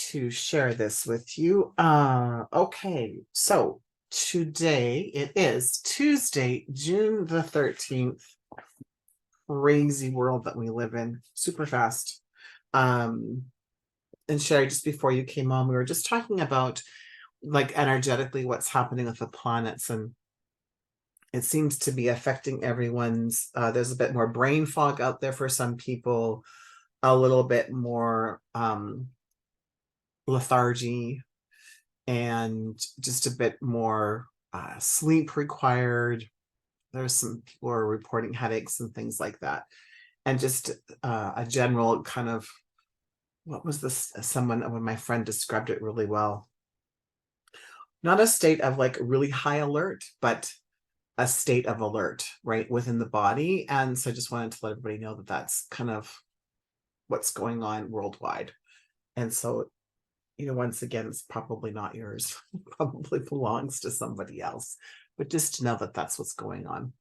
to share this with you. Okay, so today it is Tuesday, June the 13th. Crazy world that we live in, super fast. Um, and Sherry, just before you came on, we were just talking about like energetically what's happening with the planets, and it seems to be affecting everyone's. There's a bit more brain fog out there for some people, a little bit more lethargy, and just a bit more sleep required. There's some people are reporting headaches and things like that, and just a general kind of, what was this? Someone, when my friend described it really well, not a state of like really high alert, but a state of alert right within the body. And so I just wanted to let everybody know that that's kind of what's going on worldwide. And so, once again, it's probably not yours. Probably belongs to somebody else, but just to know that that's what's going on.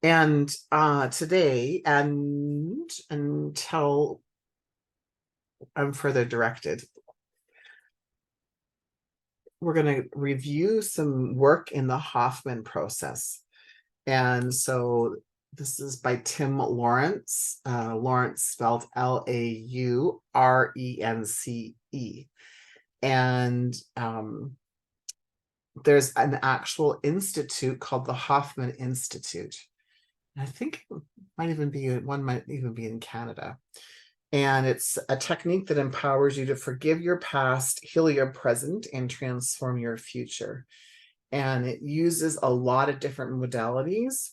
And today, and until I'm further directed, we're going to review some work in the Hoffman process. And so this is by Tim Lawrence, Lawrence spelled Laurence. And there's an actual institute called the Hoffman Institute. I think it might even be in Canada. And it's a technique that empowers you to forgive your past, heal your present, and transform your future. And it uses a lot of different modalities.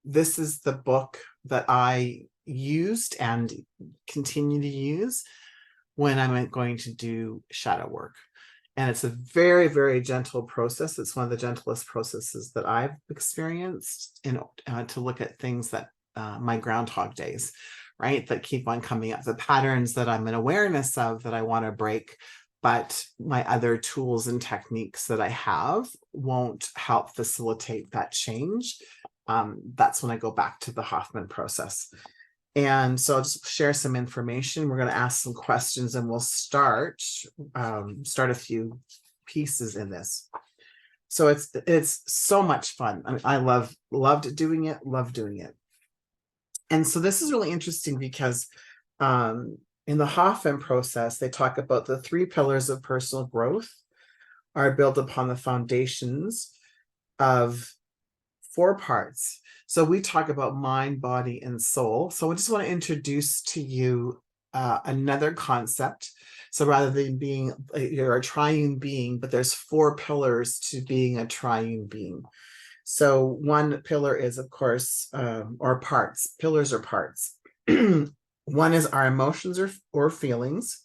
This is the book that I used and continue to use when I'm going to do shadow work. And it's a very, very gentle process. It's one of the gentlest processes that I've experienced to look at things that my groundhog days, right, that keep on coming up, the patterns that I'm in awareness of that I want to break, but my other tools and techniques that I have won't help facilitate that change. That's when I go back to the Hoffman process. And so I'll just share some information. We're going to ask some questions, and we'll start a few pieces in this. So it's so much fun. I mean, I loved doing it, love doing it. And so this is really interesting because in the Hoffman process, they talk about the 3 pillars of personal growth are built upon the foundations of 4 parts. So we talk about mind, body, and soul. So I just want to introduce to you another concept. So rather than being you're a triune being, but there's 4 pillars to being a triune being. So one pillar is, of course, or parts. Pillars are parts. One is our emotions or feelings,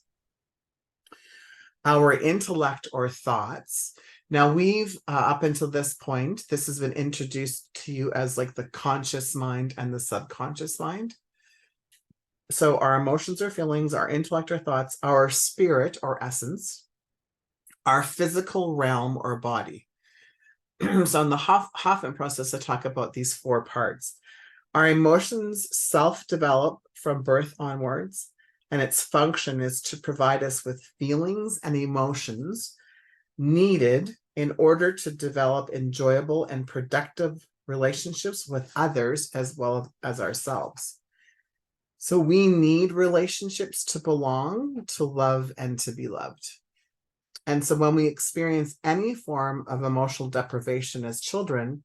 our intellect or thoughts. Now we've, up until this point, this has been introduced to you as like the conscious mind and the subconscious mind. So our emotions or feelings, our intellect or thoughts, our spirit or essence, our physical realm or body. So in the Hoffman process, I talk about these 4 parts. Our emotions self-develop from birth onwards, and its function is to provide us with feelings and emotions needed in order to develop enjoyable and productive relationships with others as well as ourselves. So we need relationships to belong, to love, and to be loved. And so when we experience any form of emotional deprivation as children,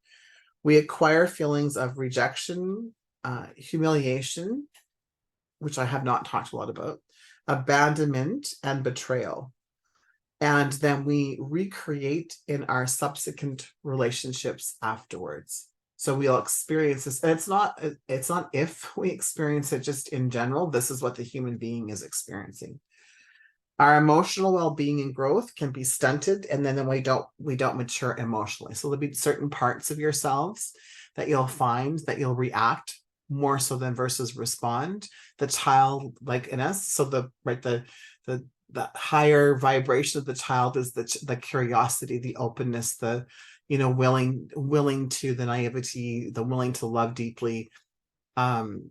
we acquire feelings of rejection, humiliation, which I have not talked a lot about, abandonment, and betrayal. And then we recreate in our subsequent relationships afterwards. So we'll experience this, and it's not if we experience it, just in general, this is what the human being is experiencing. Our emotional well-being and growth can be stunted, and then we don't mature emotionally. So there'll be certain parts of yourselves that you'll find that you'll react more so than versus respond. The child, like in us, so the higher vibration of the child is the curiosity, the openness, the willing to, the naivety, the willing to love deeply.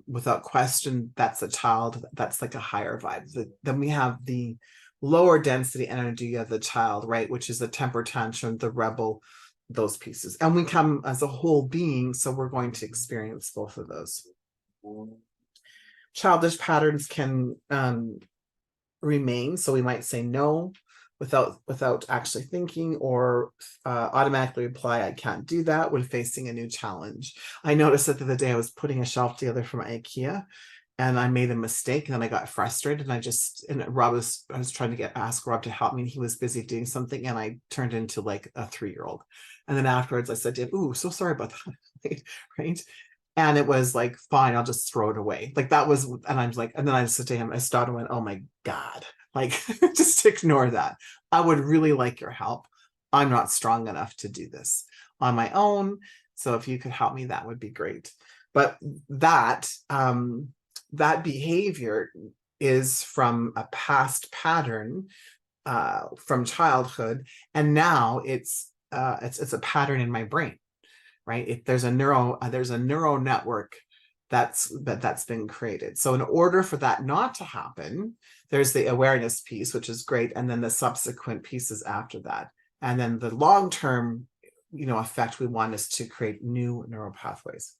without question, that's a child, that's like a higher vibe. Then we have the lower density energy of the child, right, which is the temper tantrum, the rebel, those pieces. And we come as a whole being, so we're going to experience both of those. Childish patterns can remain, so we might say no without actually thinking, or automatically reply, I can't do that, when facing a new challenge. I noticed that the other day I was putting a shelf together for my IKEA, and I made a mistake, and then I got frustrated, and I was trying to ask Rob to help me, and he was busy doing something, and I turned into like a 3-year-old. And then afterwards I said to him, ooh, so sorry about that. Right. And it was like, fine, I'll just throw it away. Like that was, and I'm like, and then I said to him, I started and went, oh my God, like just ignore that. I would really like your help. I'm not strong enough to do this on my own. So if you could help me, that would be great. But that behavior is from a past pattern from childhood, and now it's a pattern in my brain, right? There's a neural network that's been created. So in order for that not to happen, there's the awareness piece, which is great, and then the subsequent pieces after that, and then the long-term, effect we want is to create new neural pathways.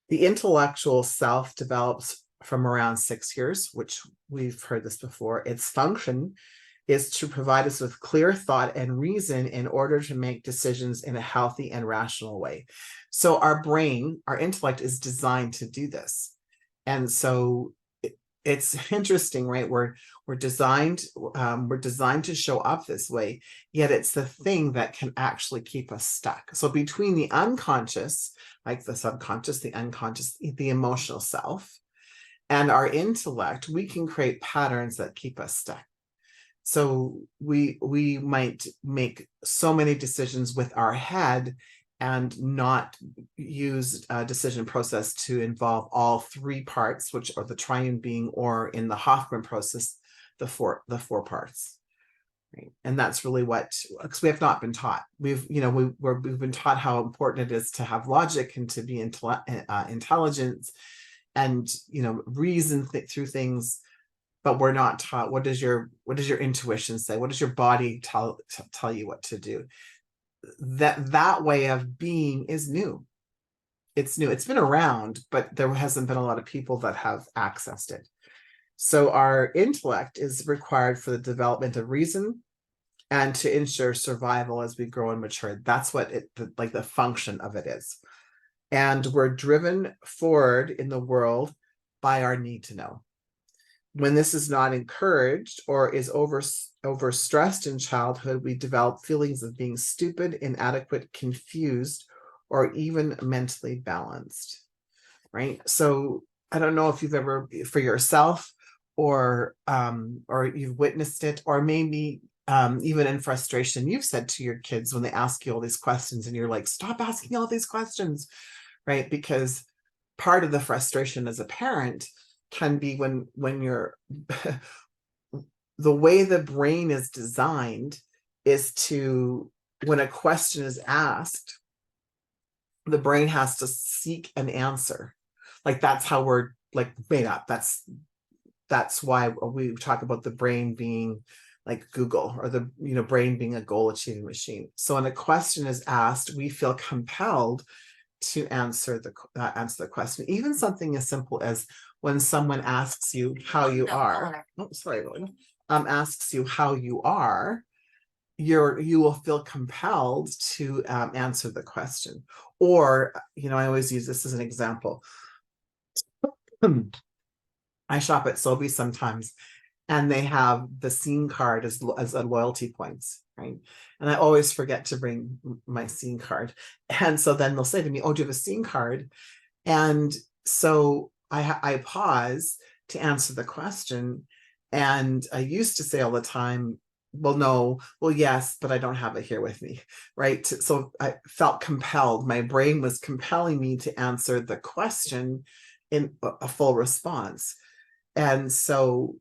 The intellectual self develops from around 6 years, which we've heard this before. Its function is to provide us with clear thought and reason in order to make decisions in a healthy and rational way. So our brain, our intellect, is designed to do this. And so it's interesting, right? We're designed to show up this way, yet it's the thing that can actually keep us stuck. So between the unconscious, like the subconscious, the unconscious, the emotional self, and our intellect, we can create patterns that keep us stuck. So we might make so many decisions with our head and not use a decision process to involve all 3 parts, which are the triune being, or in the Hoffman process, the four parts. Right. And that's really because we have not been taught. We've been taught how important it is to have logic and to be intelligent and reason through things. But we're not taught, what does your intuition say? What does your body tell you what to do? That way of being is new. It's new. It's been around, but there hasn't been a lot of people that have accessed it. So our intellect is required for the development of reason and to ensure survival as we grow and mature. That's what the function of it is. And we're driven forward in the world by our need to know. When this is not encouraged or is overstressed in childhood, we develop feelings of being stupid, inadequate, confused, or even mentally balanced, right? So I don't know if you've ever, for yourself, or you've witnessed it, or maybe even in frustration, you've said to your kids when they ask you all these questions and you're like, stop asking all these questions, right? Because part of the frustration as a parent can be when you're the way the brain is designed is to, when a question is asked, the brain has to seek an answer. Like that's how we're like made up. That's why we talk about the brain being like Google, or the brain being a goal achieving machine. So when a question is asked, we feel compelled to answer the question. Even something as simple as when someone asks you how you are. Oh, sorry, Lily. Asks you how you are, you will feel compelled to answer the question. Or, I always use this as an example. I shop at Sobeys sometimes, and they have the scene card as a loyalty points, right? And I always forget to bring my scene card. And so then they'll say to me, oh, do you have a scene card? And so I pause to answer the question. And I used to say all the time, well, no, well, yes, but I don't have it here with me, right? So I felt compelled. My brain was compelling me to answer the question in a full response. And so,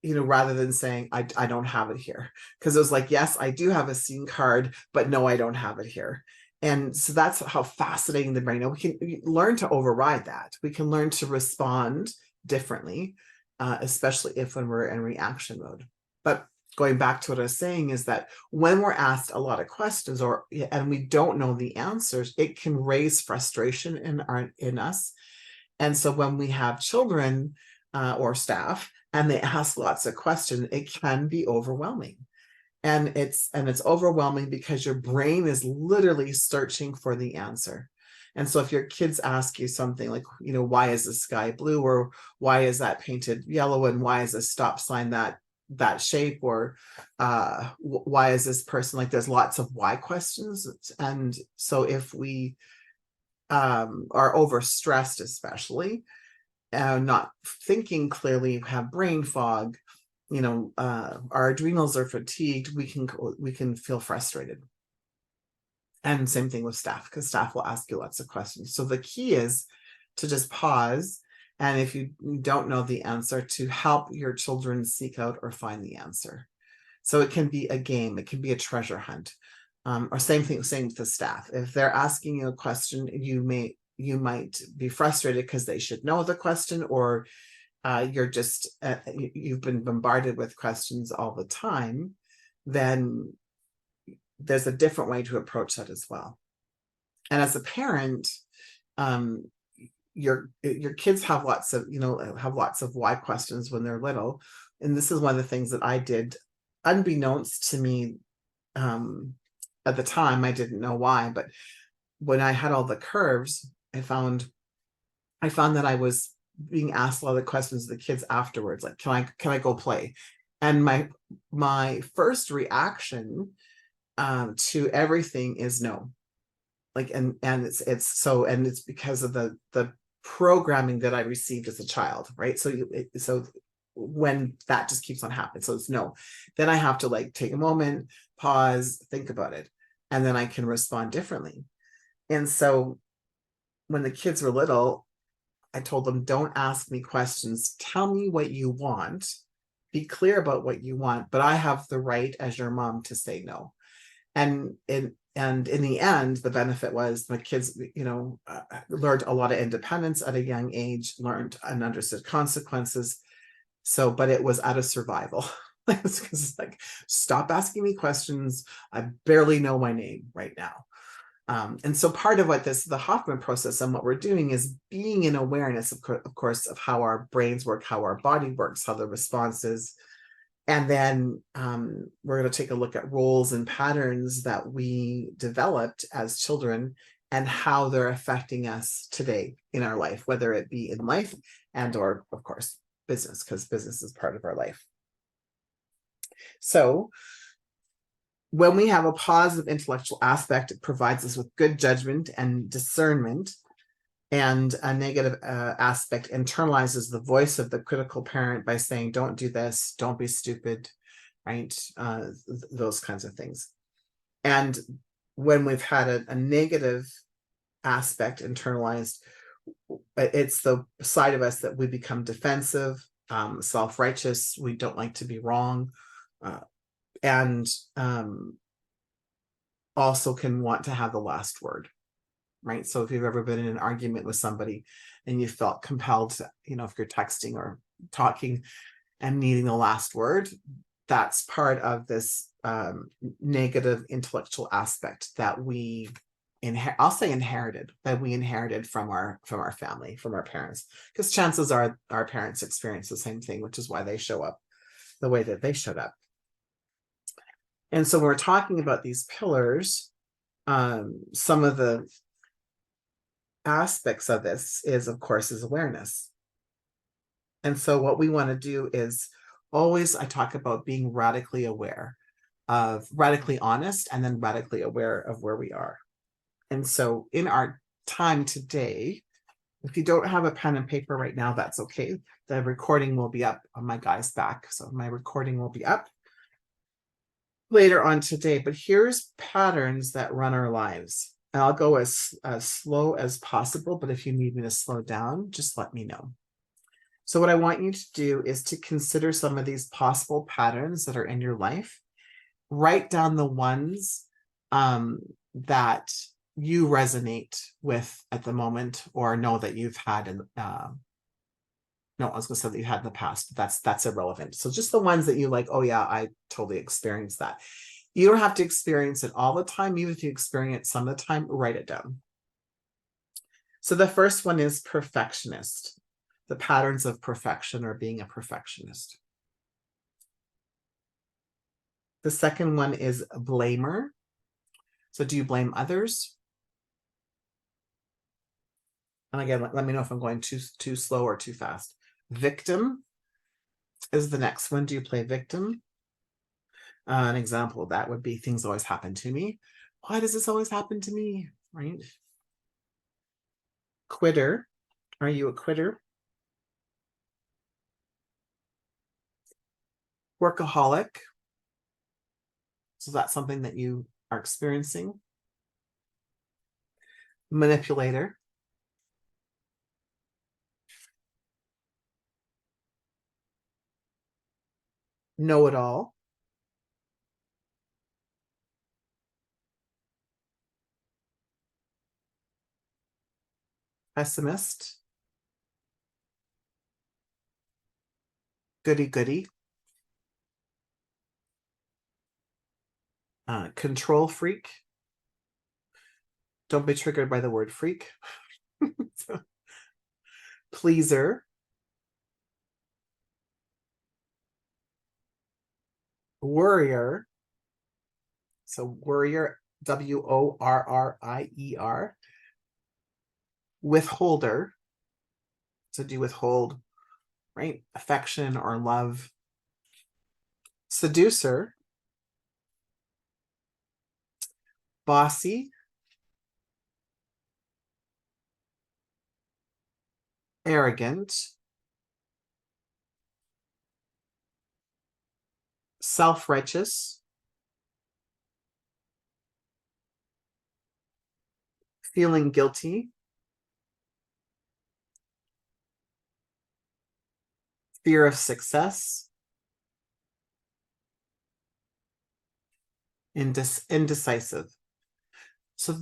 rather than saying, I don't have it here, because it was like, yes, I do have a scene card, but no, I don't have it here. And so that's how fascinating the brain is. We can learn to override that. We can learn to respond differently, especially if when we're in reaction mode. But going back to what I was saying is that when we're asked a lot of questions and we don't know the answers, it can raise frustration in us. And so when we have children or staff and they ask lots of questions, it can be overwhelming. And it's overwhelming because your brain is literally searching for the answer. And so if your kids ask you something like, why is the sky blue, or why is that painted yellow, and why is a stop sign that shape, or why is this person like, there's lots of why questions. And so if we are overstressed, especially, not thinking clearly, have brain fog, our adrenals are fatigued, we can feel frustrated. And same thing with staff, because staff will ask you lots of questions. So the key is to just pause, and if you don't know the answer, to help your children seek out or find the answer. So it can be a game, it can be a treasure hunt, or same with the staff. If they're asking you a question, you might be frustrated because they should know the question, or you've been bombarded with questions all the time. Then there's a different way to approach that as well. And as a parent, your kids have lots of why questions when they're little. And this is one of the things that I did unbeknownst to me. At the time, I didn't know why, but when I had all the curves, I found that I was being asked a lot of questions of the kids afterwards, like, can I go play? And my first reaction to everything is no. Like, and it's because of the programming that I received as a child, right? So when that just keeps on happening, so it's no. Then I have to take a moment, pause, think about it, and then I can respond differently. And so when the kids were little, I told them, don't ask me questions. Tell me what you want. Be clear about what you want, but I have the right as your mom to say no. And in the end, the benefit was my kids, learned a lot of independence at a young age, learned and understood consequences. So, but it was out of survival. It's like, stop asking me questions. I barely know my name right now. And so part of what the Hoffman process and what we're doing is being in awareness, of course, of how our brains work, how our body works, how the response is. And then we're going to take a look at roles and patterns that we developed as children and how they're affecting us today in our life, whether it be in life and or, of course, business, because business is part of our life. So when we have a positive intellectual aspect, it provides us with good judgment and discernment, and a negative aspect internalizes the voice of the critical parent by saying, don't do this, don't be stupid, right? Those kinds of things. And when we've had a negative aspect internalized, it's the side of us that we become defensive, self-righteous, we don't like to be wrong, and also can want to have the last word, right? So if you've ever been in an argument with somebody and you felt compelled to, if you're texting or talking and needing the last word, that's part of this negative intellectual aspect that we inherited from our family, from our parents, because chances are our parents experience the same thing, which is why they show up the way that they showed up. And so when we're talking about these pillars, some of the aspects of this is, of course, is awareness. And so what we want to do is always, I talk about being radically aware of, radically honest, and then radically aware of where we are. And so in our time today, if you don't have a pen and paper right now, that's okay. The recording will be up on my guy's back. So my recording will be up later on today, but here's patterns that run our lives. And I'll go as slow as possible, but if you need me to slow down, just let me know. So what I want you to do is to consider some of these possible patterns that are in your life. Write down the ones that you resonate with at the moment, or know that you've had in no, I was gonna say that you had in the past, but that's irrelevant. So just the ones that you like, oh yeah, I totally experienced that. You don't have to experience it all the time. Even if you experience some of the time, write it down. So the first one is perfectionist. The patterns of perfection, or being a perfectionist. The second one is blamer. So do you blame others? And again, let me know if I'm going too slow or too fast. Victim is the next one. Do you play victim? An example of that would be, things always happen to me. Why does this always happen to me? Right? Quitter. Are you a quitter? Workaholic. So that's something that you are experiencing. Manipulator. Know-it-all. Pessimist. Goody-goody. Control freak. Don't be triggered by the word freak. Pleaser. Worrier. So worrier, Worrier. Withholder. So do you withhold, right, affection or love? Seducer. Bossy. Arrogant. Self-righteous. Feeling guilty. Fear of success. Indecisive. So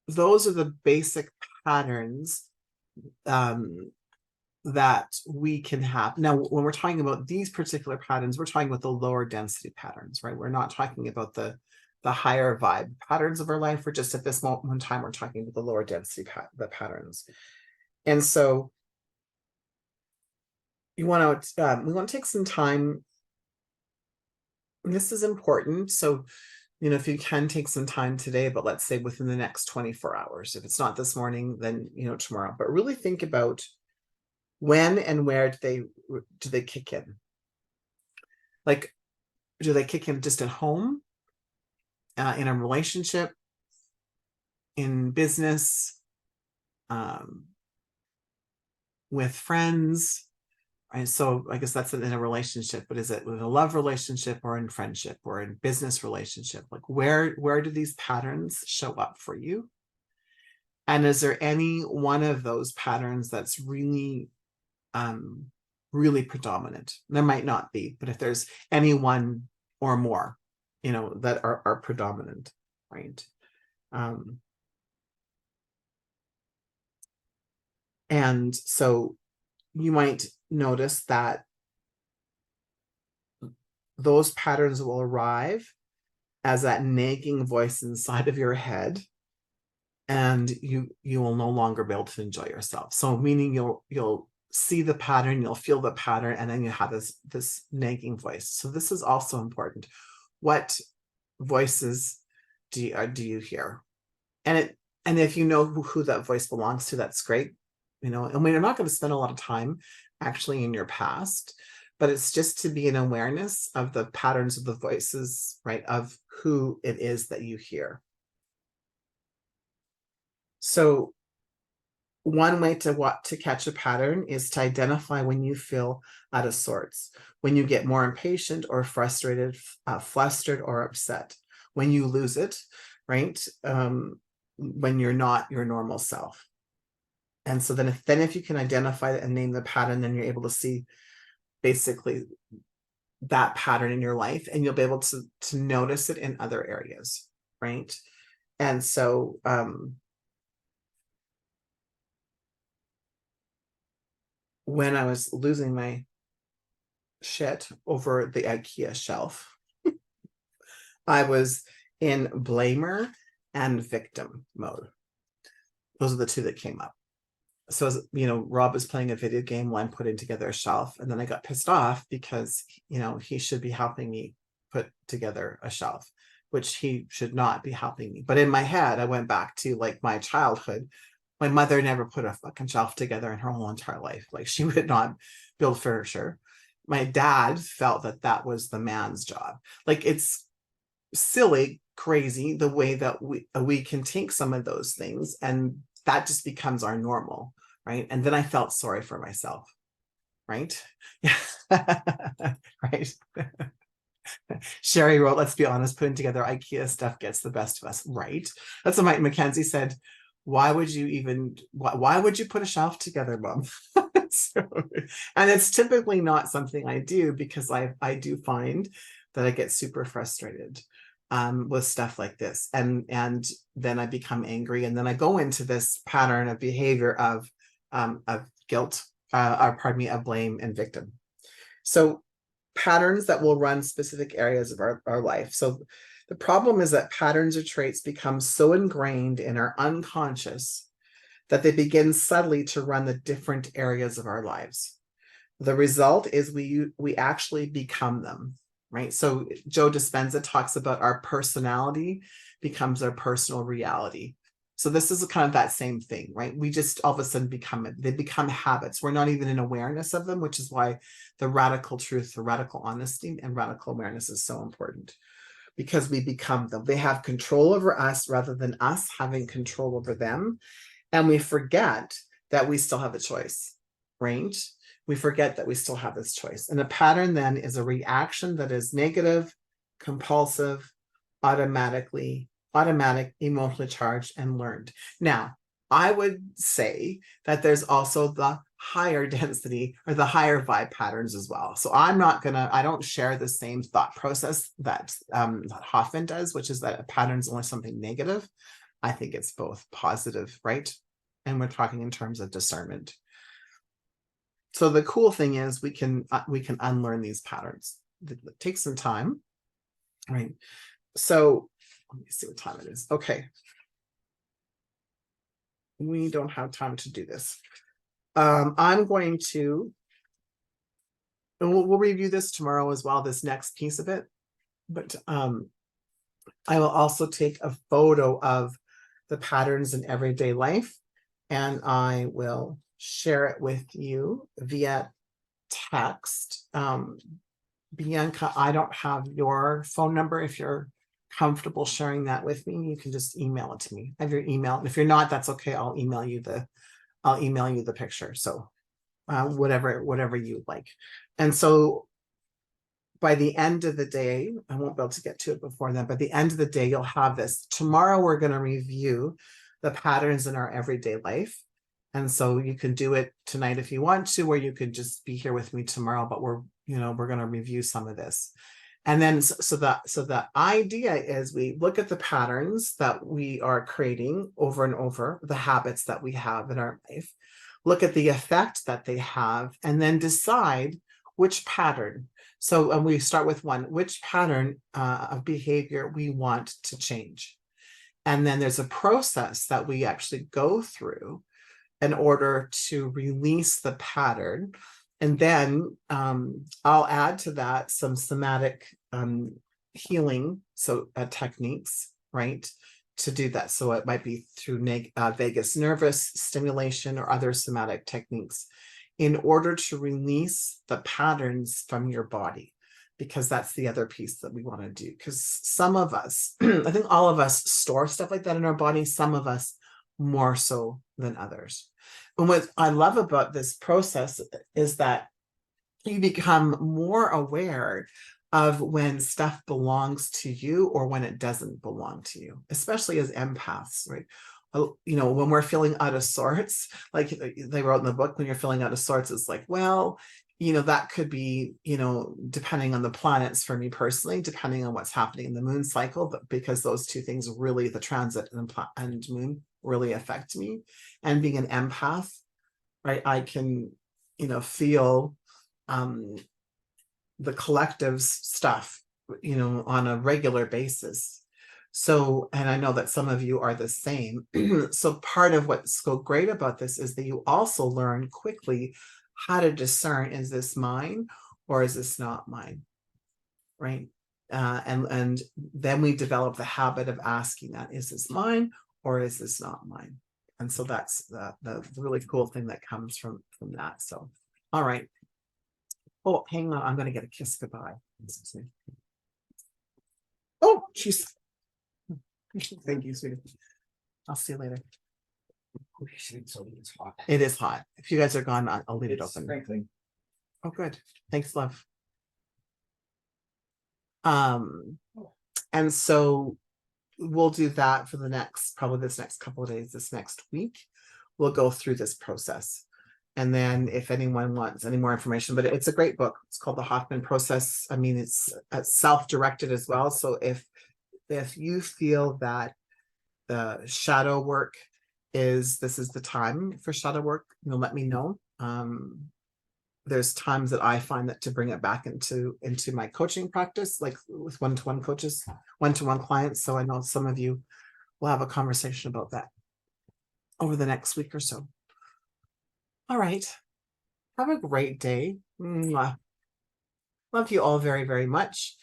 those are the basic patterns that we can have. Now, when we're talking about these particular patterns, we're talking about the lower density patterns, right? We're not talking about the higher vibe patterns of our life. We're just, at this moment in time, we're talking about the lower density patterns. And so we want to take some time. This is important. So, you know, if you can take some time today, but let's say within the next 24 hours, if it's not this morning, then, you know, tomorrow, but really think about when and where do they kick in? Like, do they kick in just at home, in a relationship, in business, with friends? Right? So I guess that's in a relationship, but is it with a love relationship, or in friendship, or in business relationship? Like, where do these patterns show up for you? And is there any one of those patterns that's really really predominant? There might not be, but if there's any one or more, you know, that are predominant, right? And so you might notice that those patterns will arrive as that nagging voice inside of your head, and you will no longer be able to enjoy yourself. So meaning you'll see the pattern, you'll feel the pattern, and then you have this nagging voice. So this is also important. What voices do you hear? And if you know who that voice belongs to, that's great. You know, and we're not going to spend a lot of time actually in your past, but it's just to be an awareness of the patterns of the voices, right, of who it is that you hear. So one way to catch a pattern is to identify when you feel out of sorts, when you get more impatient or frustrated, flustered or upset, when you lose it, right? When you're not your normal self. And so then if you can identify and name the pattern, then you're able to see basically that pattern in your life, and you'll be able to notice it in other areas, right? And so, when I was losing my shit over the IKEA shelf, I was in blamer and victim mode. Those are the two that came up. So, Rob was playing a video game while I'm putting together a shelf, and then I got pissed off because, he should be helping me put together a shelf, which he should not be helping me. But in my head, I went back to like my childhood. My mother never put a fucking shelf together in her whole entire life. Like, she would not build furniture. My dad felt that that was the man's job. Like, it's silly, crazy the way that we can take some of those things and that just becomes our normal, right? And then I felt sorry for myself, right? Yeah. Right. Sherry wrote, let's be honest, putting together IKEA stuff gets the best of us, right? That's what Mike Mackenzie said. Why would you put a shelf together, Mom? So, and it's typically not something I do because I do find that I get super frustrated with stuff like this, and then I become angry, and then I go into this pattern of behavior of guilt, or pardon me, of blame and victim. So patterns that will run specific areas of our life. So the problem is that patterns or traits become so ingrained in our unconscious that they begin subtly to run the different areas of our lives. The result is we actually become them, right? So Joe Dispenza talks about our personality becomes our personal reality. So this is kind of that same thing, right? We just all of a sudden they become habits. We're not even in awareness of them, which is why the radical truth, the radical honesty, and radical awareness is so important, because we become them. They have control over us rather than us having control over them. And we forget that we still have a choice, right? We forget that we still have this choice. And a pattern then is a reaction that is negative, compulsive, automatic, emotionally charged, and learned. Now, I would say that there's also the higher density or the higher vibe patterns as well. So I don't share the same thought process that Hoffman does, which is that a pattern is only something negative. I think it's both positive, right? And we're talking in terms of discernment. So the cool thing is we can unlearn these patterns. It takes some time, right? So let me see what time it is. Okay. We don't have time to do this. I'm going to, and we'll review this tomorrow as well, this next piece of it. But I will also take a photo of the patterns in everyday life, and I will share it with you via text. Bianca, I don't have your phone number. If you're comfortable sharing that with me, you can just email it to me. I have your email. And if you're not, that's okay. I'll email you the picture. So whatever you like. And so by the end of the day, I won't be able to get to it before then, but by the end of the day, you'll have this. Tomorrow, we're going to review the patterns in our everyday life. And so you can do it tonight if you want to, or you could just be here with me tomorrow, but we're going to review some of this. And then, so the idea is we look at the patterns that we are creating over and over, the habits that we have in our life, look at the effect that they have, and then decide which pattern. So, and we start with which pattern of behavior we want to change. And then there's a process that we actually go through in order to release the pattern. And then I'll add to that some somatic healing, techniques, right, to do that. So it might be through vagus nervous stimulation or other somatic techniques in order to release the patterns from your body, because that's the other piece that we want to do. Because some of us, I think all of us store stuff like that in our body, some of us more so than others. And what I love about this process is that you become more aware of when stuff belongs to you or when it doesn't belong to you, especially as empaths, right? when we're feeling out of sorts, like they wrote in the book, when you're feeling out of sorts, it's like, well, that could be, depending on the planets for me personally, depending on what's happening in the moon cycle, but because those two things really, the transit and moon really affect me. And being an empath, right, I can, feel the collective's stuff, on a regular basis. So, and I know that some of you are the same. So part of what's so great about this is that you also learn quickly how to discern, is this mine or is this not mine? Right. And then we develop the habit of asking that, is this mine or is this not mine? And so that's the really cool thing that comes from that. So, all right. Oh, hang on. I'm going to get a kiss goodbye. Oh, she's. Thank you, sweetie. I'll see you later. It's hot. It is hot. If you guys are gone, I'll leave it open. Sprinkling. Oh, good. Thanks, love. And so we'll do that for probably this next couple of days, this next week. We'll go through this process. And then if anyone wants any more information, but it's a great book. It's called The Hoffman Process. I mean, it's self-directed as well. So if you feel that the shadow work this is the time for shadow work, let me know. There's times that I find that to bring it back into my coaching practice, like with one-to-one coaches, one-to-one clients. So I know some of you will have a conversation about that over the next week or so. All right. Have a great day. Mwah. Love you all very, very much.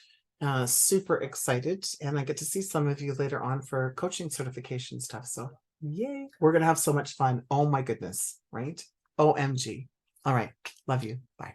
Super excited. And I get to see some of you later on for coaching certification stuff. So yay. We're going to have so much fun. Oh my goodness. Right? OMG. All right. Love you. Bye.